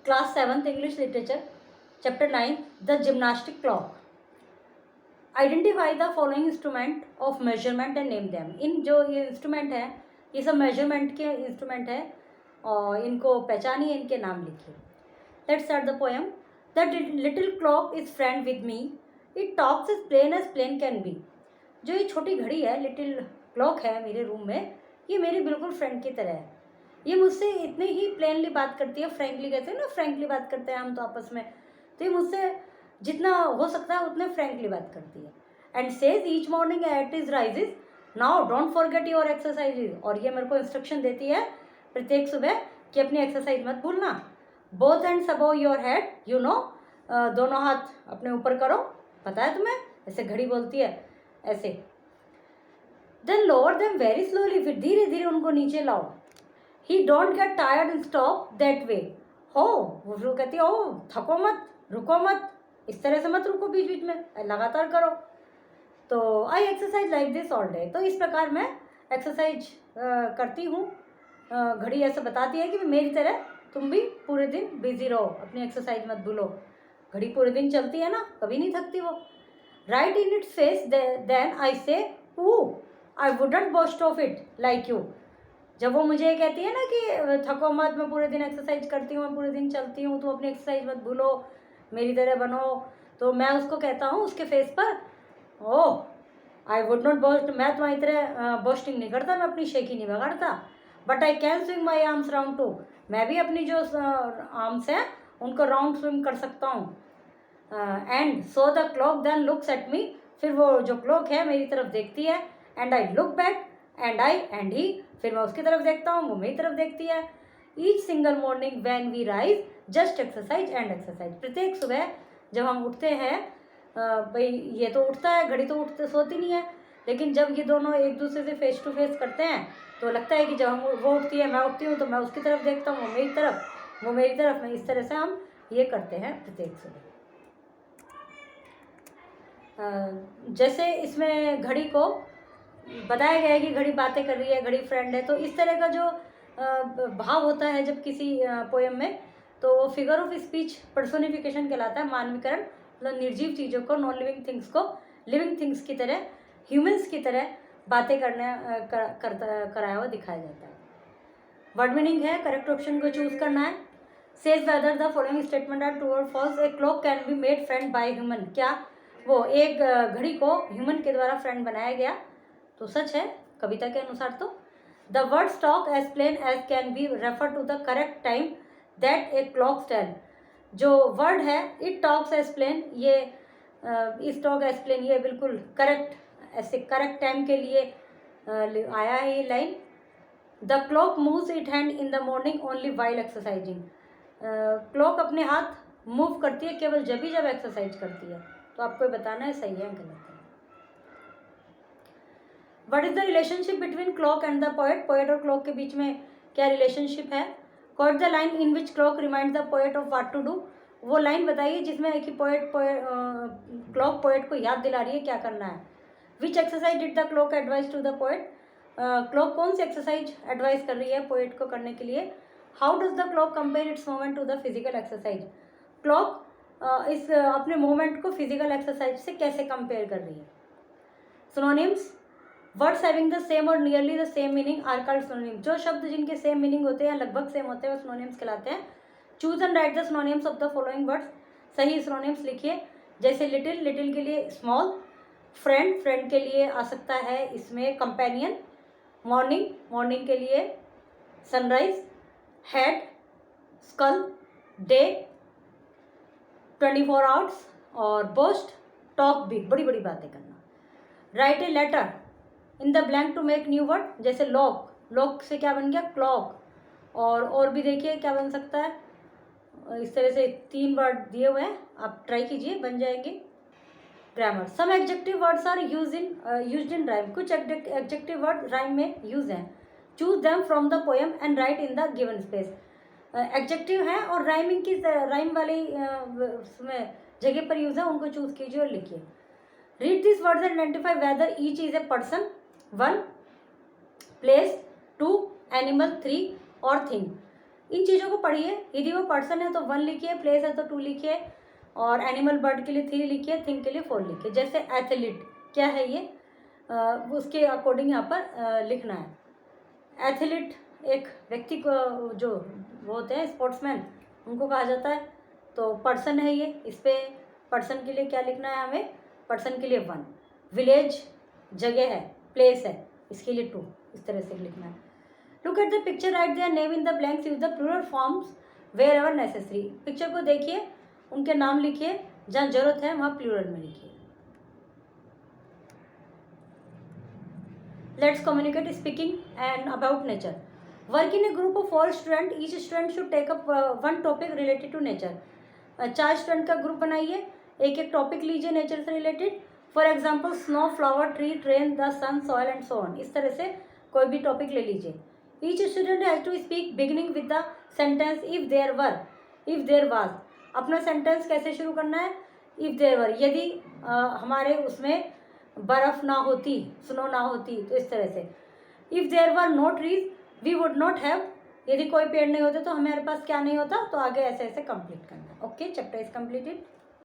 Class 7th English literature, chapter 9, the gymnastic clock. Identify the following instrument of measurement and name them. इन जो ये instrument है, ये सब मेजरमेंट के इंस्ट्रूमेंट है और इनको पहचानिए, इनके नाम लिखिए। Let's start the poem. The little clock is friend with me, it talks as plain can be. जो ये छोटी घड़ी है, लिटिल क्लॉक है मेरे रूम में, ये मेरी बिल्कुल फ्रेंड की तरह है। ये मुझसे इतनी ही प्लेनली बात करती है, फ्रैंकली कहते हैं ना, फ्रैंकली बात करते हैं हम तो आपस में, तो ये मुझसे जितना हो सकता है उतने फ्रैंकली बात करती है। And says each morning at is rises, now don't forget your exercises. और ये मेरे को इंस्ट्रक्शन देती है प्रत्येक सुबह कि अपनी एक्सरसाइज मत भूलना। Both hands above your head, you know, दोनों हाथ अपने ऊपर करो, पता है तुम्हें, ऐसे घड़ी बोलती है ऐसे। Then lower them very slowly, फिर धीरे धीरे उनको नीचे लाओ। He don't get tired and stop that way, हो वो कहती है ओ थको मत, रुको मत, इस तरह से मत रुको, बीच बीच में लगातार करो। तो I exercise like this all day, तो इस प्रकार मैं एक्सरसाइज करती हूँ। घड़ी ऐसे बताती है कि मेरी तरह तुम भी पूरे दिन बिजी रहो, अपनी एक्सरसाइज मत भूलो। घड़ी पूरे दिन चलती है ना, कभी नहीं थकती वो। Right in its face then I say I wouldn't boast of it like you. जब वो मुझे कहती है ना कि थको मत, मैं पूरे दिन एक्सरसाइज करती हूँ, मैं पूरे दिन चलती हूँ, तो अपनी एक्सरसाइज मत भूलो, मेरी तरह बनो, तो मैं उसको कहता हूँ उसके फेस पर, ओह आई वुड नॉट बोस्ट, मैं तुम्हारी तरह बोस्टिंग नहीं करता, मैं अपनी शेकी नहीं बिगाड़ता। But I can swing my arms round too, मैं भी अपनी जो आर्म्स हैं उनको राउंड स्विंग कर सकता हूँ। And so the clock then looks at me, फिर वो जो क्लॉक है मेरी तरफ देखती है। And I look back and he, फिर मैं उसकी तरफ देखता हूँ, वो मेरी तरफ देखती है। Each single morning when we rise just exercise and exercise, प्रत्येक सुबह जब हम उठते हैं, भाई ये तो उठता है, घड़ी तो उठते सोती नहीं है, लेकिन जब ये दोनों एक दूसरे से फेस टू फेस करते हैं तो लगता है कि जब हम वो उठती है, मैं उठती हूँ, तो मैं उसकी तरफ देखता हूँ, वो मेरी तरफ, वो मेरी तरफ, मैं इस तरह से हम ये करते हैं प्रत्येक सुबह। जैसे इसमें घड़ी को बताया गया है कि घड़ी बातें कर रही है, घड़ी फ्रेंड है, तो इस तरह का जो भाव होता है जब किसी पोएम में, तो वो फिगर ऑफ स्पीच पर्सोनिफिकेशन कहलाता है, मानवीकरण, मतलब निर्जीव चीज़ों को, नॉन लिविंग थिंग्स को लिविंग थिंग्स की तरह, ह्यूमंस की तरह बातें कराया हुआ दिखाया जाता है। वर्ड मीनिंग है, करेक्ट ऑप्शन को चूज करना है। Says whether the following statement are true और false, a clock can be made friend by human, क्या वो एक घड़ी को ह्यूमन के द्वारा फ्रेंड बनाया गया, तो सच है कविता के अनुसार। तो द वर्ड स्टॉक as plain as can be refer to the correct time that a clock tell, जो वर्ड है इट टॉक्स एज प्लेन, ये इस टॉक एज प्लेन, ये बिल्कुल करेक्ट, ऐसे करेक्ट टाइम के लिए आया है ये line. The clock moves it hand in the morning only while exercising, clock अपने हाथ मूव करती है केवल जब एक्सरसाइज करती है, तो आपको बताना है सही है गलत है। What is the relationship between clock and the poet, poet और क्लॉक के बीच में क्या रिलेशनशिप है। Quote the line in which clock remind the poet of what to do, वो लाइन बताइए जिसमें कि क्लॉक पोएट को याद दिला रही है क्या करना है। Which exercise did the clock advise to the poet, clock कौन सी एक्सरसाइज एडवाइस कर रही है पोएट को करने के लिए। How does the clock compare its movement to the physical exercise, clock इस अपने मूवमेंट को फिजिकल एक्सरसाइज से कैसे कंपेयर कर रही है। Synonyms, words having the same और nearly the same meaning are called synonym, जो शब्द जिनके सेम मीनिंग होते हैं, लगभग सेम होते हैं, वो सिनोनिम्स कहलाते हैं। Choose and right the synonyms of the following words, सही सिनोनिम्स लिखिए। जैसे लिटिल, लिटिल के लिए स्मॉल, फ्रेंड, फ्रेंड के लिए आ सकता है इसमें कंपेनियन, मॉर्निंग, मॉर्निंग के लिए sunrise, head, skull, day, 24 hours, और बोस्ट, टॉक बिग, बड़ी बड़ी बातें करना। Write a letter in the blank to make new word, जैसे लॉक, लॉक से क्या बन गया क्लॉक, और भी देखिए क्या बन सकता है, इस तरह से 3 वर्ड दिए हुए हैं, आप ट्राई कीजिए, बन जाएंगे। Grammar, some adjective words are used in rhyme, कुछ एडजेक्टिव वर्ड राइम में यूज हैं। Choose them from the poem and write in the given space, adjective हैं और राइमिंग की राइम वाली उसमें जगह पर यूज है, उनको चूज कीजिए और लिखिए। Read this words and identify whether each is a person, 1 place, 2 animal, 3 और थिंग। इन चीज़ों को पढ़िए। यदि वो पर्सन है तो 1 लिखिए, प्लेस है तो 2 लिखिए, और एनिमल बर्ड के लिए 3 लिखिए, थिंग के लिए 4 लिखिए। जैसे एथलीट क्या है ये, उसके अकॉर्डिंग यहाँ पर लिखना है। एथलीट एक व्यक्ति को जो वो होते हैं स्पोर्ट्समैन, उनको कहा जाता है। तो पर्सन है ये, इस पर पर्सन के लिए क्या लिखना है हमें, पर्सन के लिए 1। विलेज जगह है, प्लेस है, इसके लिए 2, इस तरह से लिखना है। Look at the picture, write their name in the blanks, use the plural forms wherever necessary. Picture को देखिए, उनके नाम लिखिए, जहाँ जरूरत है वहाँ प्लूरल में लिखिए। Let's communicate speaking and about nature. Work in a group of 4 student, each student should take up 1 topic related to nature. 4 student का ग्रुप बनाइए, एक एक टॉपिक लीजिए नेचर से related. For example snow, flower, tree, train, the sun, soil and so on. इस तरह से कोई भी टॉपिक ले लीजिए। Each student has to speak beginning with the sentence if there were, if there was. अपना सेंटेंस कैसे शुरू करना है, इफ देयर वर, यदि हमारे उसमें बर्फ ना होती, स्नो ना होती, तो इस तरह से। If there were no trees we would not have, यदि कोई पेड़ नहीं होते तो हमारे पास क्या नहीं होता, तो आगे ऐसे ऐसे कंप्लीट करना है। Okay, chapter is completed.